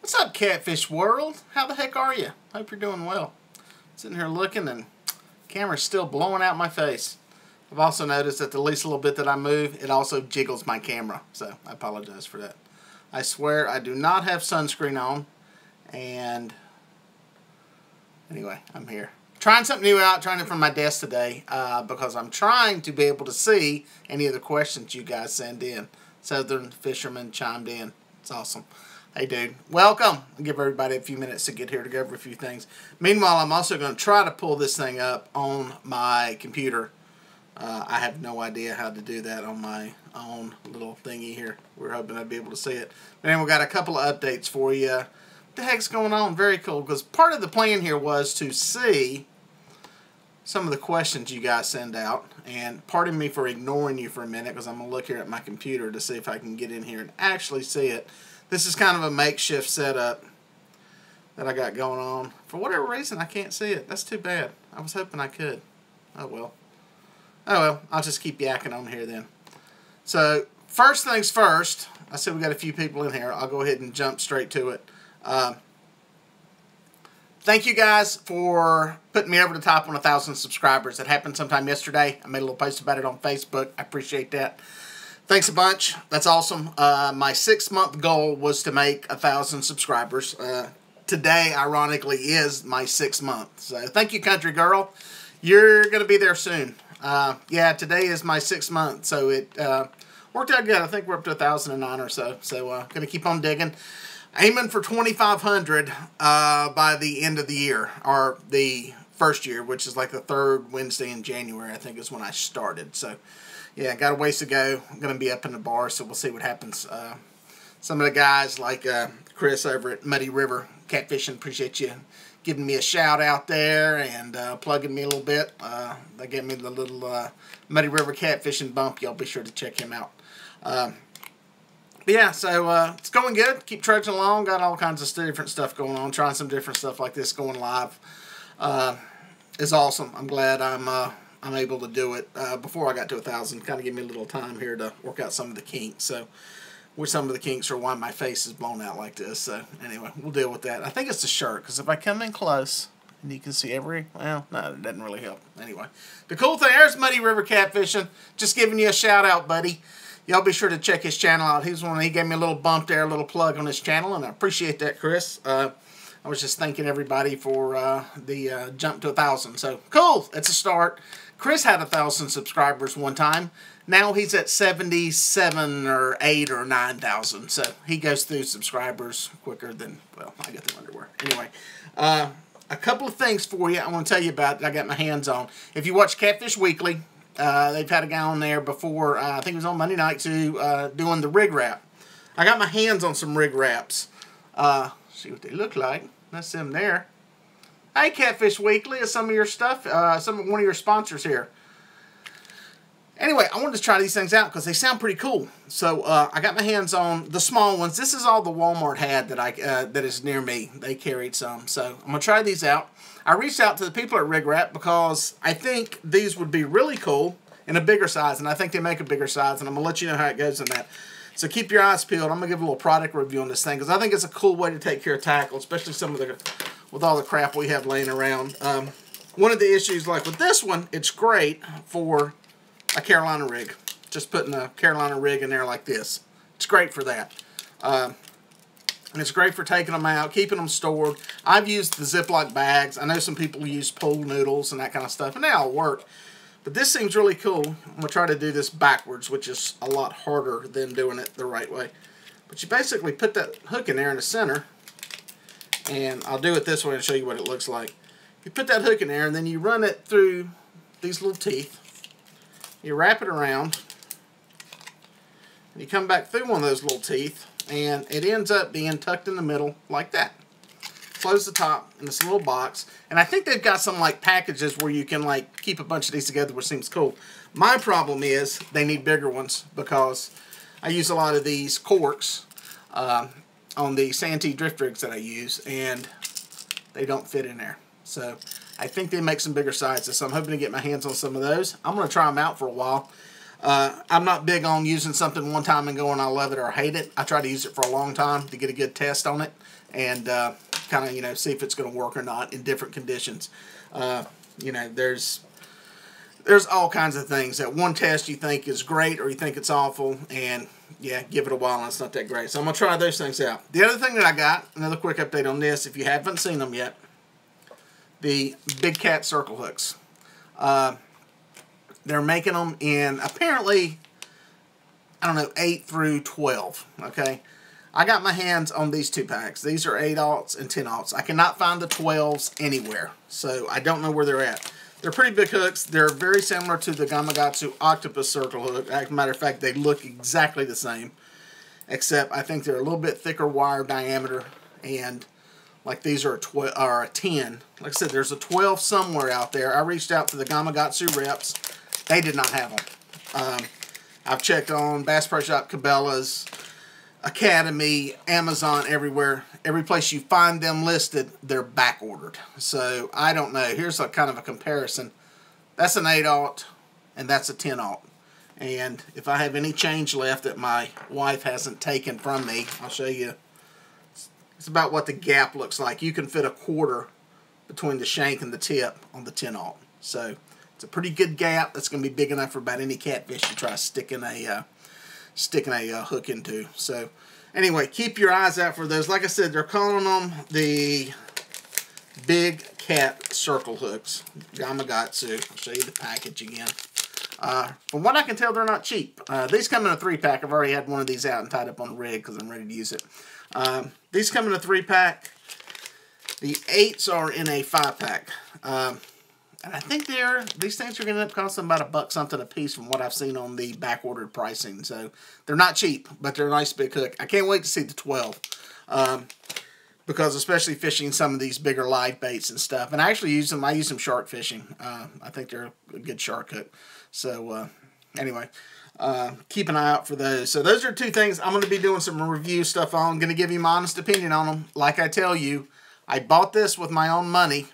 What's up, Catfish World? How the heck are you? Hope you're doing well. Sitting here looking and the camera's still blowing out my face. I've also noticed that the least little bit that I move, it also jiggles my camera. So I apologize for that. I swear I do not have sunscreen on. And anyway, I'm here. Trying something new out, trying it from my desk today because I'm trying to be able to see any of the questions you guys send in. Southern Fisherman chimed in. It's awesome. Hey dude, welcome. I'll give everybody a few minutes to get here to go over a few things. Meanwhile, I'm also going to try to pull this thing up on my computer. I have no idea how to do that on my own little thingy here. We're hoping I'd be able to see it. But anyway, we've got a couple of updates for you. What the heck's going on? Very cool, because part of the plan here was to see some of the questions you guys send out. And pardon me for ignoring you for a minute, because I'm going to look here at my computer to see if I can get in here and actually see it. This is kind of a makeshift setup that I got going on. For whatever reason, I can't see it. That's too bad. I was hoping I could. Oh well. Oh well, I'll just keep yakking on here then. So, first things first, I said we got a few people in here. I'll go ahead and jump straight to it. Thank you guys for putting me over the top on 1,000 subscribers. That happened sometime yesterday. I made a little post about it on Facebook. I appreciate that. Thanks a bunch. That's awesome. My 6-month goal was to make 1,000 subscribers. Today, ironically, is my 6th month. So thank you, country girl. You're going to be there soon. Yeah, today is my 6th month. So it worked out good. I think we're up to 1,009 or so. So going to keep on digging. Aiming for 2,500 by the end of the year. Or the first year, which is like the 3rd Wednesday in January, I think is when I started. So yeah, got a ways to go. I'm going to be up in the bar, so we'll see what happens. Some of the guys like Chris over at Muddy River Catfishing, appreciate you giving me a shout out there and plugging me a little bit. They gave me the little Muddy River Catfishing bump. Y'all be sure to check him out. But yeah, so it's going good. Keep trudging along. Got all kinds of different stuff going on. Trying some different stuff like this going live. Is awesome. I'm glad I'm able to do it before I got to 1,000. Kind of give me a little time here to work out some of the kinks. So, which some of the kinks are why my face is blown out like this. So, anyway, we'll deal with that. I think it's the shirt, because if I come in close, and you can see well, no, it doesn't really help. Anyway, the cool thing, there's Muddy River Catfishing. Just giving you a shout out, buddy. Y'all be sure to check his channel out. He gave me a little bump there, a little plug on his channel, and I appreciate that, Chris. I was just thanking everybody for the jump to 1,000. So, cool. It's a start. Chris had 1,000 subscribers one time. Now he's at 77 or 8 or 9,000. So, he goes through subscribers quicker than, well, I got the underwear. Anyway, a couple of things for you I want to tell you about that I got my hands on. If you watch Catfish Weekly, they've had a guy on there before, I think it was on Monday night, doing the RigRap. I got my hands on some RigRaps. See what they look like. That's them there. Hey, Catfish Weekly is some of your stuff. One of your sponsors here. Anyway, I wanted to try these things out because they sound pretty cool. So I got my hands on the small ones. This is all the Walmart had that is near me. They carried some. So I'm gonna try these out. I reached out to the people at RigRap because I think these would be really cool in a bigger size, and I think they make a bigger size, and I'm gonna let you know how it goes in that. So keep your eyes peeled. I'm going to give a little product review on this thing because I think it's a cool way to take care of tackle, especially with all the crap we have laying around. One of the issues, like with this one, it's great for a Carolina rig. Just putting a Carolina rig in there like this. It's great for that. And it's great for taking them out, keeping them stored. I've used the Ziploc bags. I know some people use pool noodles and that kind of stuff, and they all work. But this seems really cool. I'm going to try to do this backwards, which is a lot harder than doing it the right way. But you basically put that hook in there in the center. And I'll do it this way and show you what it looks like. You put that hook in there, and then you run it through these little teeth. You wrap it around. And you come back through one of those little teeth. And it ends up being tucked in the middle like that. Close the top in this little box, and I think they've got some like packages where you can like keep a bunch of these together, which seems cool. My problem is they need bigger ones because I use a lot of these corks on the Santee drift rigs that I use, and they don't fit in there. So I think they make some bigger sizes, so I'm hoping to get my hands on some of those. I'm going to try them out for a while. I'm not big on using something one time and going, I love it or I hate it. I try to use it for a long time to get a good test on it and kind of, you know, see if it's going to work or not in different conditions. You know, there's all kinds of things. That one test you think is great or you think it's awful, and yeah, give it a while and it's not that great. So I'm going to try those things out. The other thing that I got, another quick update on this, if you haven't seen them yet, the Big Cat circle hooks. They're making them in, apparently, I don't know, 8 through 12, okay? I got my hands on these 2 packs. These are 8/0 and 10/0. I cannot find the 12s anywhere, so I don't know where they're at. They're pretty big hooks. They're very similar to the Gamakatsu octopus circle hook. As a matter of fact, they look exactly the same, except I think they're a little bit thicker wire diameter, and like these are a 10. Like I said, there's a 12 somewhere out there. I reached out to the Gamakatsu reps. They did not have them. I've checked on Bass Pro Shop, Cabela's, Academy, Amazon, everywhere. Every place you find them listed, they're back ordered. So I don't know. Here's a kind of a comparison. That's an 8/0 and that's a 10/0. And if I have any change left that my wife hasn't taken from me, I'll show you. It's about what the gap looks like. You can fit a 1/4 between the shank and the tip on the 10/0. So it's a pretty good gap. That's going to be big enough for about any catfish you try sticking a hook into. So anyway, keep your eyes out for those. Like I said, they're calling them the Big Cat circle hooks. Gamakatsu. I'll show you the package again. From what I can tell, they're not cheap. These come in a 3-pack. I've already had one of these out and tied up on the rig because I'm ready to use it. These come in a 3-pack. The 8s are in a 5-pack. And I think these things are going to end up costing about $1 something a piece from what I've seen on the back-ordered pricing. So they're not cheap, but they're a nice big hook. I can't wait to see the 12. Because especially fishing some of these bigger live baits and stuff. And I actually use them. I use them shark fishing. I think they're a good shark hook. So anyway, keep an eye out for those. So those are 2 things I'm going to be doing some review stuff on. I'm going to give you my honest opinion on them. Like I tell you, I bought this with my own money.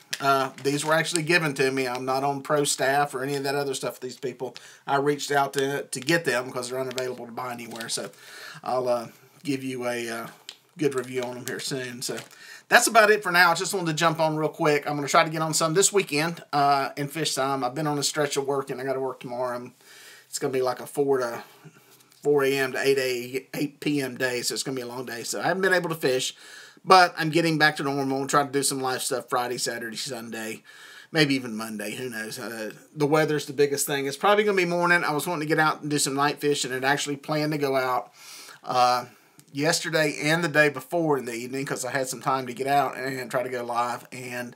These were actually given to me. I'm not on pro staff or any of that other stuff with these people. I reached out to get them because they're unavailable to buy anywhere. So I'll give you a good review on them here soon. So that's about it for now. I just wanted to jump on real quick. I'm going to try to get on some this weekend and fish some. I've been on a stretch of work and I got to work tomorrow. It's going to be like a 4 a.m. to 8 p.m. day. So it's going to be a long day. So I haven't been able to fish. But I'm getting back to normal. I'm trying to do some live stuff Friday, Saturday, Sunday, maybe even Monday. Who knows? The weather's the biggest thing. It's probably going to be morning. I was wanting to get out and do some night fishing and actually planned to go out yesterday and the day before in the evening because I had some time to get out and try to go live. And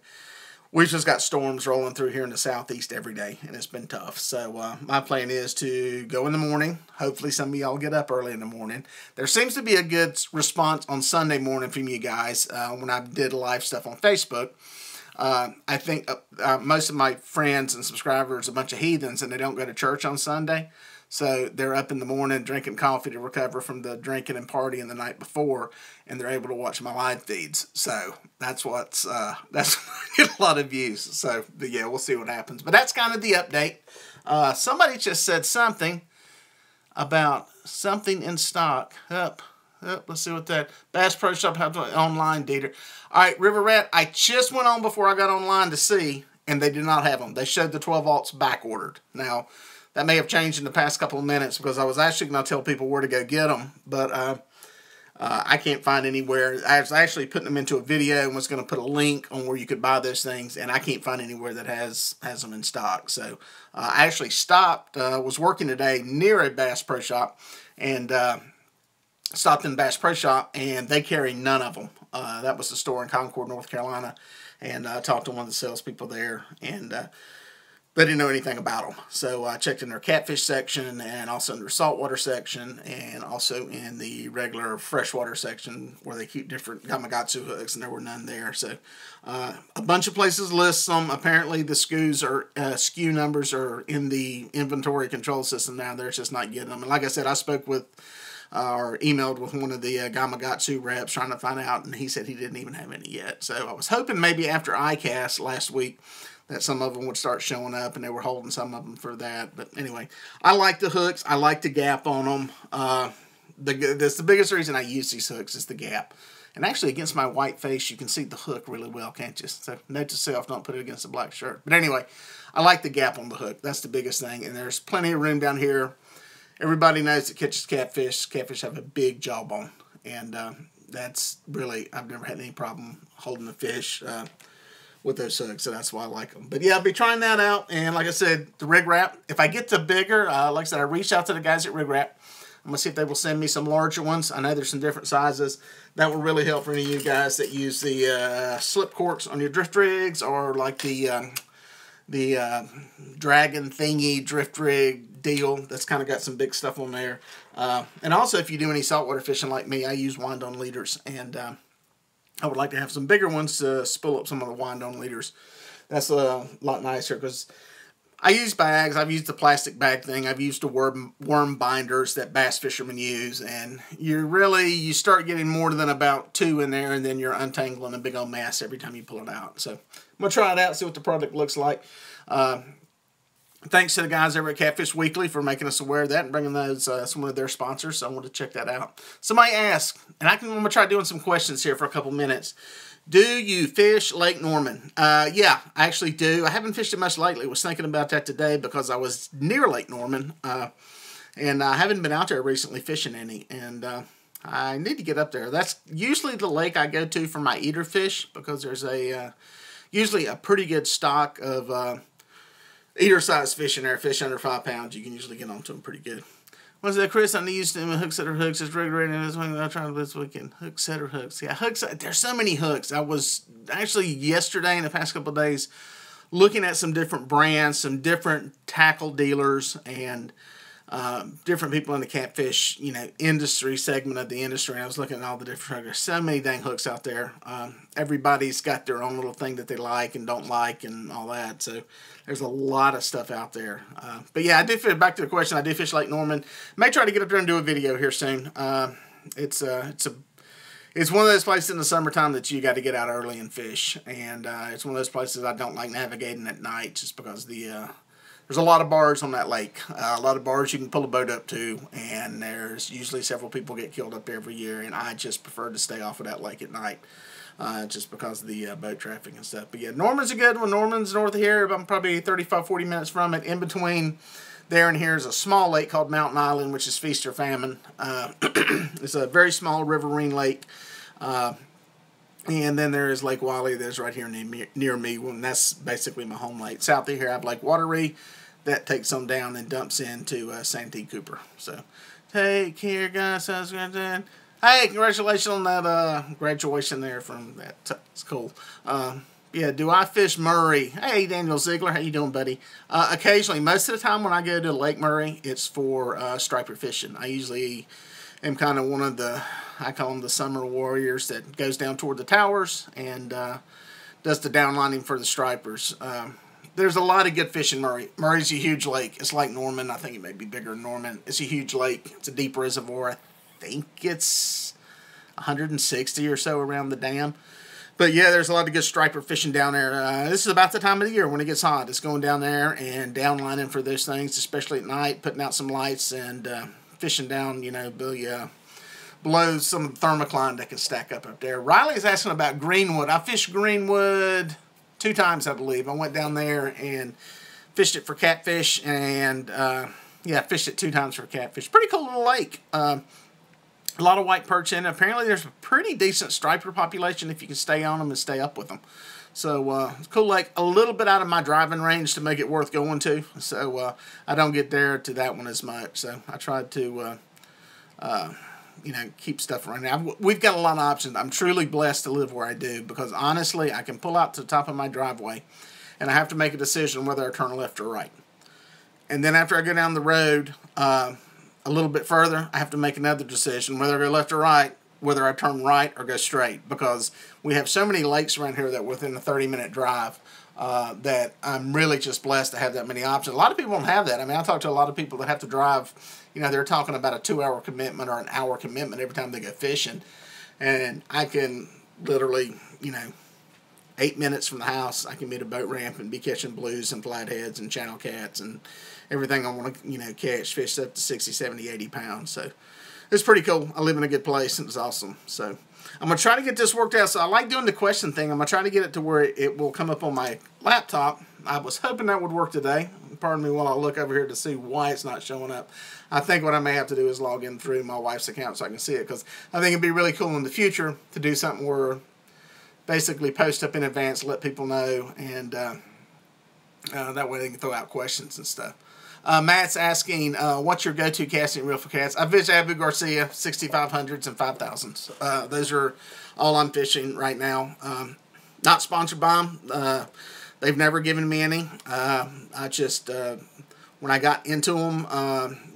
we've just got storms rolling through here in the southeast every day, and it's been tough. So my plan is to go in the morning. Hopefully some of y'all get up early in the morning. There seems to be a good response on Sunday morning from you guys when I did live stuff on Facebook. I think most of my friends and subscribers are a bunch of heathens, and they don't go to church on Sunday. So they're up in the morning drinking coffee to recover from the drinking and partying the night before, and they're able to watch my live feeds. So that's what's that's get a lot of views. So but yeah, we'll see what happens. But that's kind of the update. Somebody just said something about something in stock. Let's see what that Bass Pro Shop has online dealer. All right, River Rat. I just went on before I got online to see, and they did not have them. They showed the 12/0 back ordered. Now, that may have changed in the past couple of minutes because I was actually going to tell people where to go get them, but I can't find anywhere. I was actually putting them into a video and was going to put a link on where you could buy those things, and I can't find anywhere that has them in stock. So I actually stopped, was working today near a Bass Pro Shop, and stopped in Bass Pro Shop, and they carry none of them. That was the store in Concord, North Carolina, and I talked to one of the salespeople there, and they didn't know anything about them. So I checked in their catfish section and also in their saltwater section and also in the regular freshwater section where they keep different Gamakatsu hooks, and there were none there. So a bunch of places list them. Apparently the SKU numbers are in the inventory control system now. They're just not getting them. And like I said, I spoke with or emailed with one of the Gamakatsu reps trying to find out, and he said he didn't even have any yet. So I was hoping maybe after ICAST last week that some of them would start showing up, and they were holding some of them for that. But anyway, I like the hooks. I like the gap on them. That's the biggest reason I use these hooks is the gap. And actually, against my white face, you can see the hook really well, can't you? So note to self, don't put it against a black shirt. But anyway, I like the gap on the hook. That's the biggest thing. And there's plenty of room down here. Everybody knows that catches catfish. Catfish have a big jawbone. And that's really, I've never had any problem holding the fish with those hooks. So that's why I like them. But yeah, I'll be trying that out. And like I said, the RigRap, if I get to bigger, like I said, I reached out to the guys at RigRap. I'm going to see if they will send me some larger ones. I know there's some different sizes. That will really help for any of you guys that use the slip corks on your drift rigs, or like the dragon thingy drift rig deal. That's kind of got some big stuff on there. And also, if you do any saltwater fishing like me, I use wind-on leaders. And I would like to have some bigger ones to spill up some of the wind-on leaders. That's a lot nicer because I use bags. I've used the plastic bag thing. I've used the worm binders that bass fishermen use. And you start getting more than about 2 in there, and then you're untangling a big old mass every time you pull it out. So I'm going to try it out, see what the product looks like. Thanks to the guys over at Catfish Weekly for making us aware of that and bringing those some of their sponsors. So I want to check that out. Somebody asked, and I'm going to try doing some questions here for a couple minutes. Do you fish Lake Norman? Yeah, I actually do. I haven't fished it much lately. I was thinking about that today because I was near Lake Norman. And I haven't been out there recently fishing any. And I need to get up there. That's usually the lake I go to for my eater fish because there's usually a pretty good stock of eater-sized fish in there. Fish under 5 pounds, you can usually get onto them pretty good. What's that, Chris? I used to hook setter hooks. It's regulating this week. I'm trying to this weekend. Hook setter hooks. Yeah, hooks. There's so many hooks. I was actually yesterday in the past couple of days looking at some different brands, some different tackle dealers, and different people in the catfish, industry segment of the industry. And I was looking at all the different hooks. There's so many dang hooks out there. Everybody's got their own little thing that they like and don't like and all that. So there's a lot of stuff out there. But yeah, I do fish, back to the question, I do fish Lake Norman. May try to get up there and do a video here soon. It's one of those places in the summertime that you got to get out early and fish. And it's one of those places I don't like navigating at night just because there's a lot of bars on that lake. A lot of bars you can pull a boat up to, and there's usually several people get killed up there every year, and I just prefer to stay off of that lake at night just because of the boat traffic and stuff. But yeah, Norman's a good one. Norman's north of here. I'm probably 35, 40 minutes from it. In between there and here is a small lake called Mountain Island, which is feast or famine. It's a very small riverine lake. And then there is Lake Wiley that's right here near me, and that's basically my home lake. South of here I have Lake Wateree. That takes them down and dumps into Santee Cooper. So, take care, guys. Hey, congratulations on that graduation there from that. It's cool. Yeah, do I fish Murray? Hey, Daniel Ziegler. How you doing, buddy? Occasionally, most of the time when I go to Lake Murray, it's for striper fishing. I usually am kind of one of the, I call them the summer warriors that goes down toward the towers and does the downlining for the stripers. There's a lot of good fish in Murray. Murray's a huge lake. It's like Norman. I think it may be bigger than Norman. It's a huge lake. It's a deep reservoir. I think it's 160 or so around the dam. But yeah, there's a lot of good striper fishing down there. This is about the time of the year when it gets hot. It's going down there and downlining for those things, especially at night, putting out some lights and fishing down, below some of the thermocline that can stack up there. Riley's asking about Greenwood. I fished Greenwood 2 times, I believe. I went down there and fished it for catfish, and yeah, fished it 2 times for catfish. Pretty cool little lake. A lot of white perch in it. Apparently, there's a pretty decent striper population if you can stay on them and stay up with them. So, it's a cool lake. A little bit out of my driving range to make it worth going to. So, I don't get there to that one as much. So, I tried to, keep stuff running. We've got a lot of options. I'm truly blessed to live where I do because, honestly, I can pull out to the top of my driveway and I have to make a decision whether I turn left or right. And then after I go down the road a little bit further, I have to make another decision whether I go left or right, whether I turn right or go straight, because we have so many lakes around here that within a 30-minute drive that I'm really just blessed to have that many options. A lot of people don't have that. I mean, I talk to a lot of people that have to drive, you know, they're talking about a 2-hour commitment or an hour commitment every time they go fishing. And I can literally, you know, 8 minutes from the house, I can be at a boat ramp and be catching blues and flatheads and channel cats and everything I want to, you know, catch, fish up to 60, 70, 80 pounds. So it's pretty cool. I live in a good place and it's awesome. So I'm going to try to get this worked out. So I like doing the question thing. I'm going to try to get it to where it will come up on my laptop. I was hoping that would work today. Pardon me while I look over here to see why it's not showing up. I think what I may have to do is log in through my wife's account so I can see it, because I think it'd be really cool in the future to do something where basically post up in advance, let people know, and that way they can throw out questions and stuff. Matt's asking, what's your go-to casting reel for cats? I fish Abu Garcia, 6500s and 5000s. Those are all I'm fishing right now. Not sponsored by them. They've never given me any. I just, when I got into them,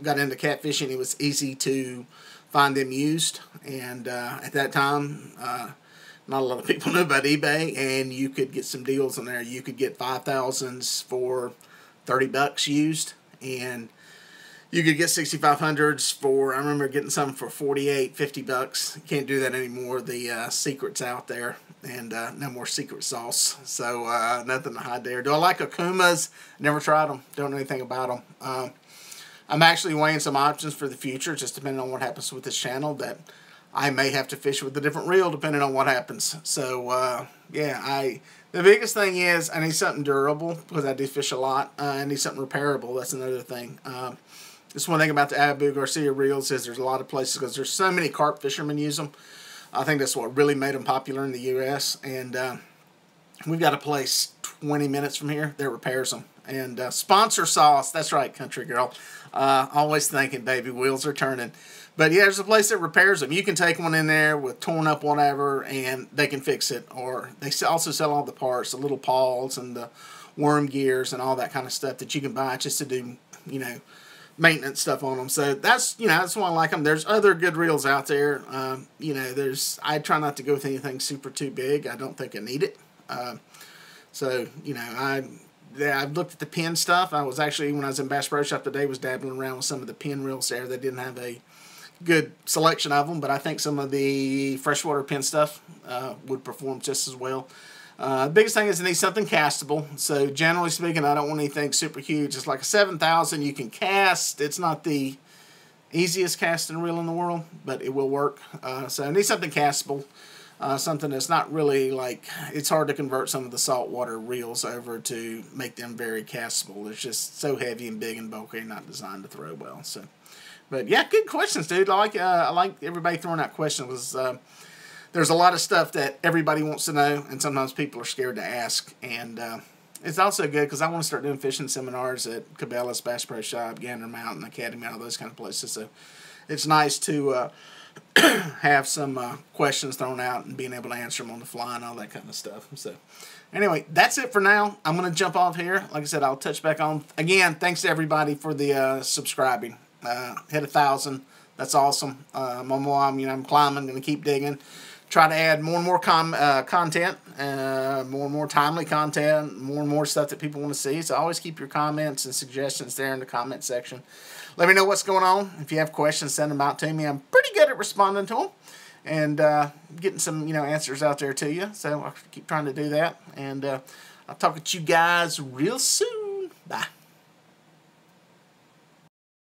got into catfishing, it was easy to find them used. And at that time, not a lot of people knew about eBay, and you could get some deals on there. You could get 5000s for $30 used, and you could get 6500s for, I remember getting some for $48, $50. You can't do that anymore. The secret's out there, and no more secret sauce. So nothing to hide there. Do I like Akumas? Never tried them. Don't know anything about them. I'm actually weighing some options for the future, just depending on what happens with this channel, that I may have to fish with a different reel depending on what happens. So, yeah, the biggest thing is I need something durable, because I do fish a lot. I need something repairable. That's another thing. Just one thing about the Abu Garcia reels is there's a lot of places, because there's so many carp fishermen use them. I think that's what really made them popular in the U.S. And we've got a place 20 minutes from here that repairs them. And sponsor sauce, that's right, country girl. Always thinking, baby, wheels are turning. But yeah, there's a place that repairs them. You can take one in there with torn up whatever, and they can fix it. Or they also sell all the parts, the little paws and the worm gears and all that kind of stuff that you can buy just to do, you know, maintenance stuff on them. So that's, you know, that's why I like them. There's other good reels out there. You know, I try not to go with anything super too big. I don't think I need it. So, you know, I've looked at the pin stuff. I was actually, when I was in Bass Pro Shop today, was dabbling around with some of the pin reels there. They didn't have a good selection of them, but I think some of the freshwater pin stuff would perform just as well. The biggest thing is it needs something castable. So generally speaking, I don't want anything super huge. It's like a 7000 you can cast. It's not the easiest casting reel in the world, but it will work. So it needs something castable. Something that's not really like, it's hard to convert some of the saltwater reels over to make them very castable. It's just so heavy and big and bulky, not designed to throw well. So, but yeah, good questions, dude. I like everybody throwing out questions. Was there's a lot of stuff that everybody wants to know, and sometimes people are scared to ask. And it's also good because I want to start doing fishing seminars at Cabela's, Bass Pro Shop, Gander Mountain Academy, all those kind of places. So it's nice to have some questions thrown out and being able to answer them on the fly and all that kind of stuff. So anyway, that's it for now. I'm going to jump off here. Like I said, I'll touch back on. Again, thanks to everybody for the subscribing. Hit 1,000. That's awesome. I'm climbing, going to keep digging. Try to add more and more content, more and more timely content, more and more stuff that people want to see. So always keep your comments and suggestions there in the comment section. Let me know what's going on. If you have questions, send them out to me. I'm pretty good at responding to them and getting some, answers out there to you. So I'll keep trying to do that. And I'll talk to you guys real soon. Bye.